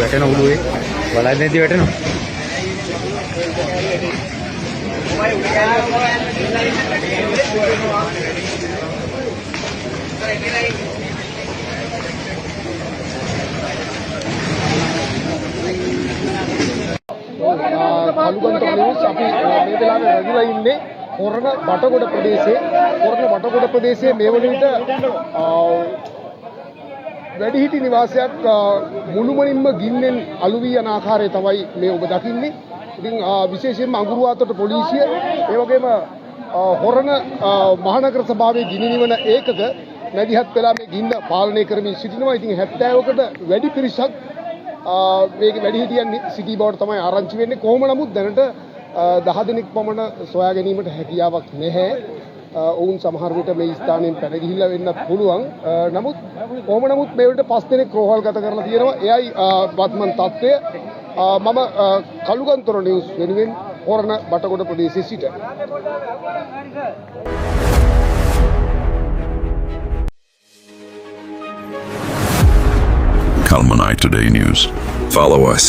වැටෙන උළුවේ බලන්නේ නැති වැටෙනවා. කළුගන්තර නිවුස් අපි මේ වෙලාවේ රැඳිලා ඉන්නේ හොරණ බටගොඩ ප්‍රදේශයේ. හොරණ බටගොඩ ප්‍රදේශයේ මේ වන විට වැඩිහිටි නිවාසයක් මුළුමනින්ම ගින්නෙන් අළු වී යන ආකාරය තමයි මේ ඔබ දකින්නේ. ඉතින් විශේෂයෙන්ම අඟුරුවාතොට පොලිසිය ඒ වගේම හොරණ මහනගර සභාවේ ගිනි නිවන ඒකක නැදිහත් වෙලා මේ ගින්න පාලනය කරමින් සිටිනවා. ඉතින් 70කට වැඩි පිරිසක් මේක වැඩිහිටියන් සිටි බවට තමයි ආරංචි වෙන්නේ. කොහොම නමුත් දැනට 10 දෙනෙක් පමණ සොයා ගැනීමට හැකියාවක් නැහැ. ඔවුන් සමහර විට මේ ස්ථානයෙන් පැන ගිහිල්ලා වෙන්නත් පුළුවන්. නමුත් කොහොම නමුත් මේ විට 5 දෙනෙක් රෝහල්ගත කරලා තියෙනවා. එයයි වර්තමාන තත්ත්වය. මම කළුගන්තර නිවුස් වෙනුවෙන් හොරණ බටගොඩ ප්‍රදේශයේ සිට Kalmanite Today News. Follow us